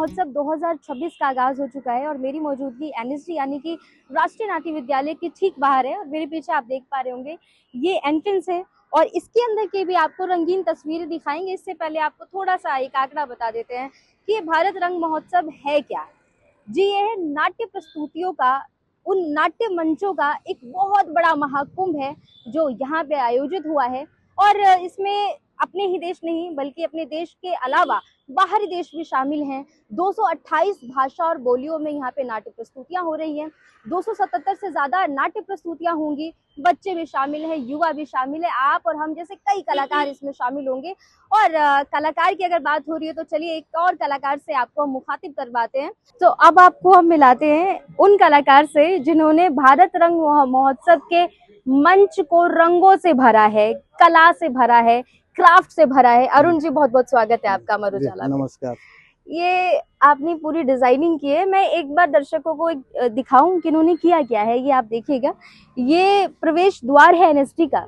महोत्सव 2026 का आगाज हो चुका है और मेरी मौजूदगी एनएसडी यानी कि राष्ट्रीय नाट्य विद्यालय के ठीक बाहर है। और मेरे पीछे आप देख पा रहे होंगे ये एंट्रेंस है और इसके अंदर की भी आपको रंगीन तस्वीरें दिखाएंगे। इससे पहले आपको थोड़ा सा एक आंकड़ा बता देते हैं कि ये भारत रंग महोत्सव है क्या। जी, ये है नाट्य प्रस्तुतियों का, उन नाट्य मंचों का एक बहुत बड़ा महाकुंभ है जो यहाँ पे आयोजित हुआ है। और इसमें अपने ही देश नहीं बल्कि अपने देश के अलावा बाहरी देश भी शामिल हैं। 228 भाषा और बोलियों में यहाँ पे नाट्य प्रस्तुतियां हो रही हैं। 277 से ज्यादा नाट्य प्रस्तुतियां होंगी। बच्चे भी शामिल हैं, युवा भी शामिल है, आप और हम जैसे कई कलाकार इसमें शामिल होंगे। और कलाकार की अगर बात हो रही है तो चलिए एक और कलाकार से आपको हम मुखातिब करवाते हैं। तो अब आपको हम मिलाते हैं उन कलाकार से जिन्होंने भारत रंग महोत्सव के मंच को रंगों से भरा है, कला से भरा है, क्राफ्ट से भरा है। अरुण जी, बहुत बहुत स्वागत है आपका अमर उजाला में। नमस्कार। ये आपने पूरी डिजाइनिंग की है। मैं एक बार दर्शकों को दिखाऊं कि इन्होंने किया क्या है। ये आप देखिएगा, ये प्रवेश द्वार है एनएसडी का।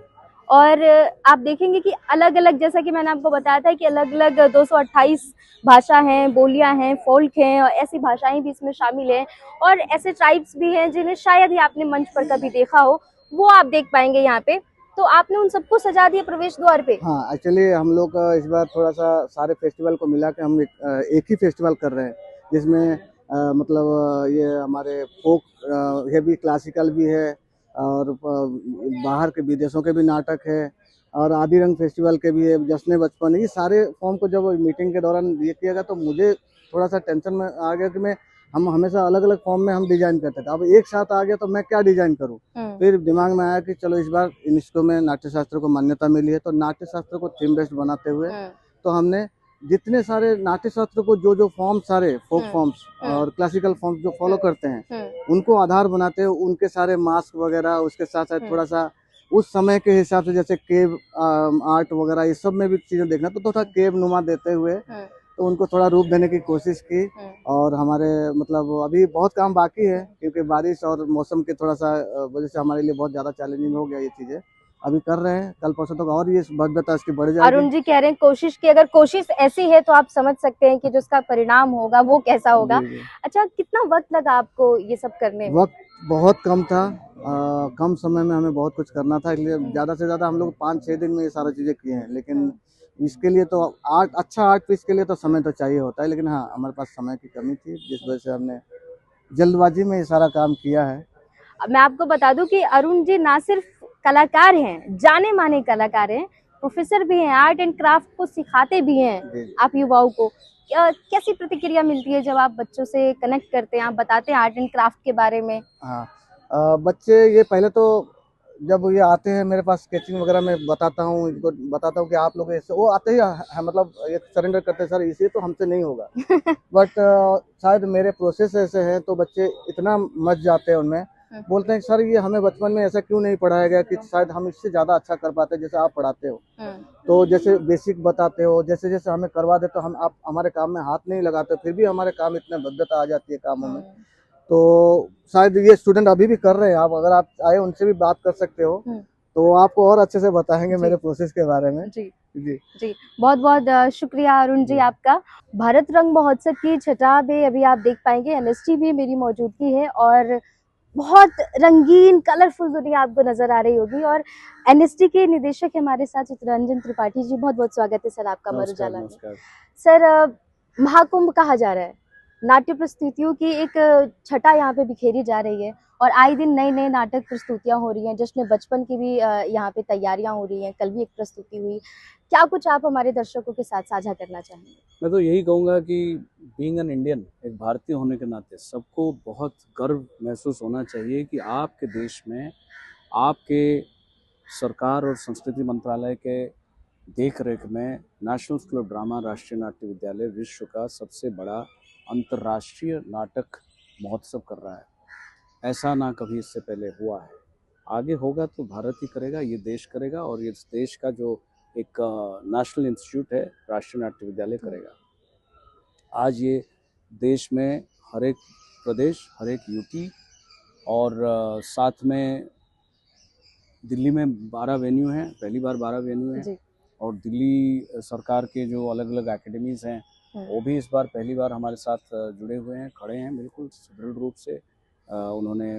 और आप देखेंगे कि अलग अलग, जैसा कि मैंने आपको बताया था कि अलग अलग 228 भाषा हैं, बोलियां हैं, फोल्क हैं और ऐसी भाषाएं भी इसमें शामिल हैं। और ऐसे ट्राइब्स भी हैं जिन्हें शायद ही आपने मंच पर कभी देखा हो, वो आप देख पाएंगे यहाँ पे। तो आपने उन सबको सजा दिया प्रवेश द्वार पे। हाँ, एक्चुअली हम लोग इस बार थोड़ा सा सारे फेस्टिवल को मिला के हम एक ही फेस्टिवल कर रहे हैं, जिसमें मतलब ये हमारे फोक ये भी, क्लासिकल भी है और बाहर के विदेशों के भी नाटक है और आदि रंग फेस्टिवल के भी है, जश्न बचपन। ये सारे फॉर्म को जब मीटिंग के दौरान ये किया गया तो मुझे थोड़ा सा टेंशन में आ गया कि हम हमेशा अलग अलग फॉर्म में हम डिजाइन करते थे, अब एक साथ आ गया तो मैं क्या डिजाइन करूं। फिर दिमाग में आया कि चलो इस बार यूनेस्को में नाट्य शास्त्र को मान्यता मिली है तो नाट्य शास्त्र को थीम बेस्ड बनाते हुए तो हमने जितने सारे नाट्य शास्त्र को जो जो फॉर्म, सारे फोक फॉर्म्स और क्लासिकल फॉर्म्स जो फॉलो करते हैं उनको आधार बनाते हुए उनके सारे मास्क वगैरह, उसके साथ साथ थोड़ा सा उस समय के हिसाब से जैसे केव आर्ट वगैरह ये सब में भी चीजें देखना तो थोड़ा केव नुमा देते हुए तो उनको थोड़ा रूप देने की कोशिश की। और हमारे मतलब अभी बहुत काम बाकी है क्योंकि बारिश और मौसम के थोड़ा सा वजह से हमारे लिए बहुत ज्यादा चैलेंजिंग हो गया ये चीजें। अभी कर रहे हैं, कल परसों तक और ये भव्यता इसकी बढ़ जाएगी। अरुण जी कह रहे हैं कोशिश की, अगर कोशिश ऐसी है तो आप समझ सकते हैं कि जो उसका परिणाम होगा वो कैसा होगा। अच्छा, कितना वक्त लगा आपको ये सब करने में? वक्त बहुत कम था, कम समय में हमें बहुत कुछ करना था, इसलिए ज्यादा से ज्यादा हम लोग 5-6 दिन में ये सारी चीजें किए हैं। लेकिन इसके लिए तो अच्छा आर्ट पीस के लिए तो समय तो चाहिए होता है, लेकिन हाँ हमारे पास समय की कमी थी जिस वजह से हमने जल्दबाजी में ये सारा काम किया है। मैं आपको बता दूं कि अरुण जी ना सिर्फ कलाकार हैं, जाने माने कलाकार हैं, प्रोफेसर भी हैं, आर्ट एंड क्राफ्ट को सिखाते भी हैं आप युवाओं को। कैसी प्रतिक्रिया मिलती है जब आप बच्चों से कनेक्ट करते हैं, आप बताते हैं आर्ट एंड क्राफ्ट के बारे में? हाँ, बच्चे ये पहले तो जब ये आते हैं मेरे पास स्केचिंग वगैरह में बताता हूँ, इनको बताता हूँ कि आप लोग ऐसे, वो आते ही मतलब ये सरेंडर करते हैं, सर इसे तो हमसे नहीं होगा। बट शायद मेरे प्रोसेस ऐसे हैं तो बच्चे इतना मच जाते हैं उनमें, बोलते हैं सर ये हमें बचपन में ऐसा क्यों नहीं पढ़ाया गया कि शायद हम इससे ज्यादा अच्छा कर पाते जैसे आप पढ़ाते हो। तो जैसे बेसिक बताते हो, जैसे जैसे हमें करवा दे तो हम आप हमारे काम में हाथ नहीं लगाते, फिर भी हमारे काम इतने भव्यता आ जाती है कामों में। तो शायद ये स्टूडेंट अभी भी कर रहे हैं, आप अगर आप आए उनसे भी बात कर सकते हो तो वो आपको और अच्छे से बताएंगे मेरे प्रोसेस के बारे में। जी जी जी, बहुत बहुत शुक्रिया अरुण जी आपका। भारत रंग महोत्सव की छठा में अभी आप देख पाएंगे एनएसडी भी मेरी मौजूदगी है और बहुत रंगीन कलरफुल दुनिया आपको नजर आ रही होगी। और एनएसडी के निदेशक हमारे साथ चित्ररंजन त्रिपाठी जी, बहुत बहुत स्वागत है सर आपका अमर उजाला में। सर, महाकुंभ कहा जा रहा है, नाट्य प्रस्तुतियों की एक छटा यहाँ पे बिखेरी जा रही है और आए दिन नए नए नाटक प्रस्तुतियां हो रही हैं। जश्न बचपन की भी यहाँ पे तैयारियां हो रही हैं, कल भी एक प्रस्तुति हुई। क्या कुछ आप हमारे दर्शकों के साथ साझा करना चाहेंगे? मैं तो यही कहूँगा कि बीइंग एन इंडियन, एक भारतीय होने के नाते सबको बहुत गर्व महसूस होना चाहिए कि आपके देश में आपके सरकार और संस्कृति मंत्रालय के देख रेख में नेशनल स्कूल ऑफ ड्रामा राष्ट्रीय नाट्य विद्यालय विश्व का सबसे बड़ा अंतर्राष्ट्रीय नाटक महोत्सव कर रहा है। ऐसा ना कभी इससे पहले हुआ है, आगे होगा तो भारत ही करेगा, ये देश करेगा और ये देश का जो एक नेशनल इंस्टीट्यूट है राष्ट्रीय नाट्य विद्यालय करेगा। आज ये देश में हर एक प्रदेश, हर एक यूटी और साथ में दिल्ली में 12 वेन्यू हैं, पहली बार 12 वेन्यू हैं और दिल्ली सरकार के जो अलग अलग एकेडमीज़ हैं वो भी इस बार पहली बार हमारे साथ जुड़े हुए हैं, खड़े हैं बिल्कुल सुदृढ़ रूप से। उन्होंने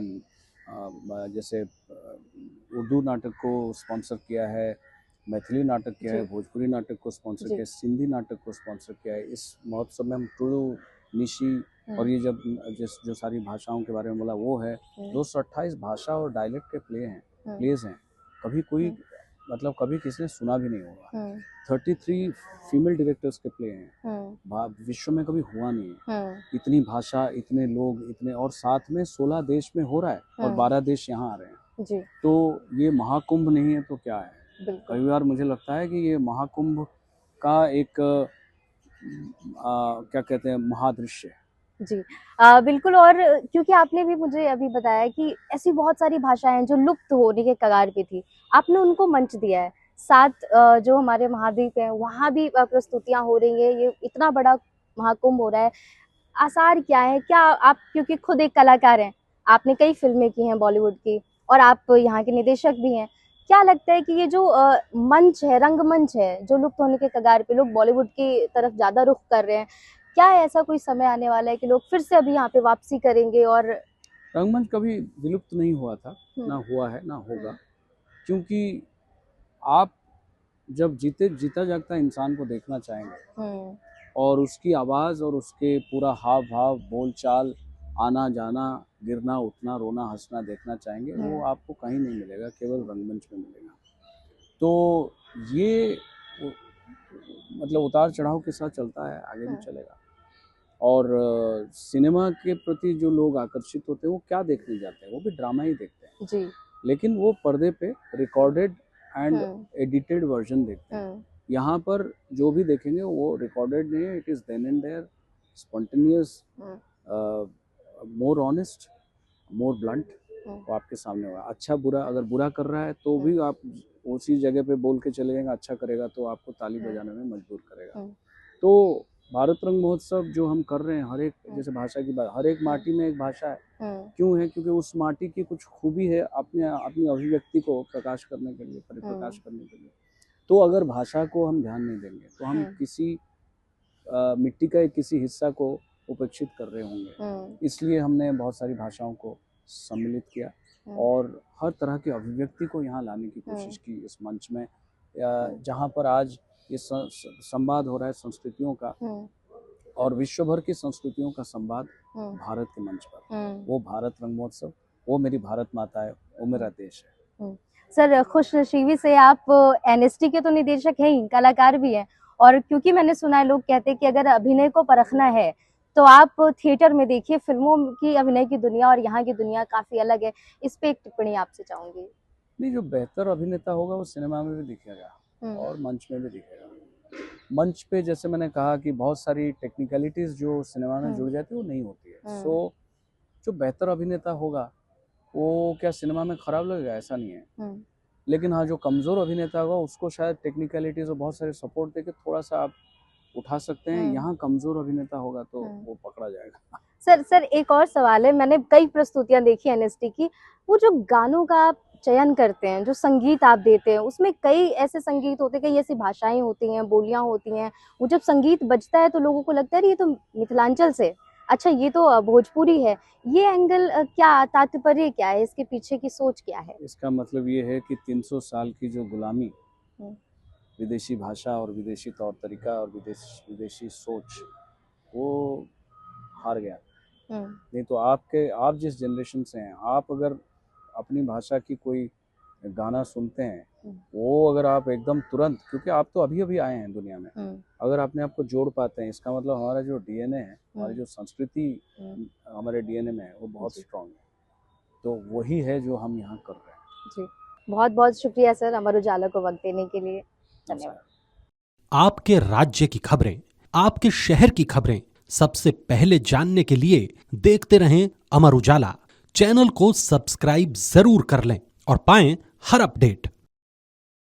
जैसे उर्दू नाटक को स्पॉन्सर किया है, मैथिली नाटक किया है, भोजपुरी नाटक को स्पॉन्सर किया है, सिंधी नाटक को स्पॉन्सर किया है। इस महोत्सव में हम टुडू, निशी और ये जब जो सारी भाषाओं के बारे में बोला वो है, 228 भाषा और डायलेक्ट के प्लेज हैं। कभी कोई मतलब कभी किसी ने सुना भी नहीं होगा। 33 फीमेल डायरेक्टर्स के प्ले हैं, विश्व में कभी हुआ नहीं है। इतनी भाषा, इतने लोग, इतने, और साथ में 16 देश में हो रहा है और 12 देश यहाँ आ रहे हैं जी। तो ये महाकुंभ नहीं है तो क्या है। कई बार मुझे लगता है कि ये महाकुंभ का एक क्या कहते हैं, महादृश्य है जी। बिल्कुल। और क्योंकि आपने भी मुझे अभी बताया कि ऐसी बहुत सारी भाषाएं हैं जो लुप्त होने के कगार पे थी, आपने उनको मंच दिया है। साथ जो हमारे महाद्वीप हैं वहाँ भी प्रस्तुतियां हो रही हैं। ये इतना बड़ा महाकुंभ हो रहा है, आसार क्या है, क्या आप, क्योंकि खुद एक कलाकार हैं, आपने कई फिल्में की हैं बॉलीवुड की और आप यहाँ के निदेशक भी हैं, क्या लगता है कि ये जो मंच है, रंगमंच है, जो लुप्त होने के कगार पे, लोग बॉलीवुड की तरफ ज्यादा रुख कर रहे हैं, क्या ऐसा कोई समय आने वाला है कि लोग फिर से अभी यहाँ पे वापसी करेंगे? और रंगमंच कभी विलुप्त नहीं हुआ था, ना हुआ है ना होगा, क्योंकि आप जब जीता जागता इंसान को देखना चाहेंगे और उसकी आवाज़ और उसके पूरा हाव भाव, बोल चाल, आना जाना, गिरना उठना, रोना हंसना देखना चाहेंगे, वो आपको कहीं नहीं मिलेगा, केवल रंगमंच में मिलेगा। तो ये मतलब उतार चढ़ाव के साथ चलता है, आगे भी चलेगा। और सिनेमा के प्रति जो लोग आकर्षित होते हैं वो क्या देखने जाते हैं, वो भी ड्रामा ही देखते हैं जी। लेकिन वो पर्दे पे रिकॉर्डेड एंड एडिटेड वर्जन देखते हैं। यहाँ पर जो भी देखेंगे वो रिकॉर्डेड नहीं है, it is then and there, spontaneous, more honest, more blunt, वो आपके सामने होगा। अच्छा बुरा, अगर बुरा कर रहा है तो भी आप उसी जगह पे बोल के चले जाएंगे, अच्छा करेगा तो आपको ताली बजाने में मजबूर करेगा। तो भारत रंग महोत्सव जो हम कर रहे हैं, हर एक, जैसे भाषा की बात, हर एक माटी में एक भाषा है। क्यों है? क्योंकि उस माटी की कुछ खूबी है अपनी अभिव्यक्ति को प्रकाश करने के लिए, परिप्रकाश करने के लिए। तो अगर भाषा को हम ध्यान नहीं देंगे तो हम किसी मिट्टी का किसी हिस्सा को उपेक्षित कर रहे होंगे। इसलिए हमने बहुत सारी भाषाओं को सम्मिलित किया और हर तरह की अभिव्यक्ति को यहाँ लाने की कोशिश की इस मंच में, जहाँ पर आज ये संवाद हो रहा है संस्कृतियों का, और विश्व भर की संस्कृतियों का संवाद भारत के मंच पर। वो भारत रंग महोत्सव, वो मेरी भारत माता है, वो मेरा देश है। सर, खुशनसीबी से आप एनएसटी के तो निदेशक हैं ही, कलाकार भी हैं, और क्योंकि मैंने सुना है, लोग कहते हैं कि अगर अभिनय को परखना है तो आप थिएटर में देखिए। फिल्मों की अभिनय की दुनिया और यहाँ की दुनिया काफी अलग है। इस पे एक टिप्पणी आपसे चाहूंगी। नहीं, जो बेहतर अभिनेता होगा वो सिनेमा में भी दिखेगा और मंच में भी दिखेगा। मंच पे जैसे मैंने कहा कि बहुत सारी टेक्निकलिटीज जो सिनेमा में जुड़ जाती है वो नहीं होती है। सो जो बेहतर अभिनेता होगा वो क्या सिनेमा में खराब लगेगा, ऐसा नहीं है। लेकिन हाँ, जो कमजोर अभिनेता होगा उसको शायद टेक्निकलिटीज और बहुत सारे सपोर्ट देके थोड़ा सा आप उठा सकते हैं। यहाँ कमजोर अभिनेता होगा तो वो पकड़ा जाएगा। सर एक और सवाल है, मैंने कई प्रस्तुतियां देखी एनएसटी की, वो जो गानों का आप चयन करते हैं, जो संगीत आप देते हैं, उसमें कई ऐसे संगीत होते हैं, कई ऐसी भाषाएं होती हैं, बोलियां होती हैं। वो जब संगीत बजता है तो लोगों को लगता है ये तो मिथिलांचल से, अच्छा ये तो भोजपुरी है। ये एंगल क्या, तात्पर्य क्या है, इसके पीछे की सोच क्या है? इसका मतलब ये है कि 300 साल की जो गुलामी, विदेशी भाषा और विदेशी तौर तरीका और विदेशी सोच, वो हार गया। नहीं तो आप जिस जनरेशन से हैं, आप अगर अपनी भाषा की कोई गाना सुनते हैं, वो अगर आप एकदम तुरंत, क्योंकि आप तो अभी अभी आए हैं दुनिया में, अगर अपने आप को जोड़ पाते हैं, इसका मतलब हमारा जो डीएनए है, हमारी जो संस्कृति हमारे डीएनए में है, वो बहुत स्ट्रांग है। तो वही है जो हम यहाँ कर रहे हैं। जी, बहुत बहुत शुक्रिया सर, अमर उजाला को वक्त देने के लिए। धन्यवाद। आपके राज्य की खबरें, आपके शहर की खबरें सबसे पहले जानने के लिए देखते रहें अमर उजाला। चैनल को सब्सक्राइब जरूर कर लें और पाएं हर अपडेट।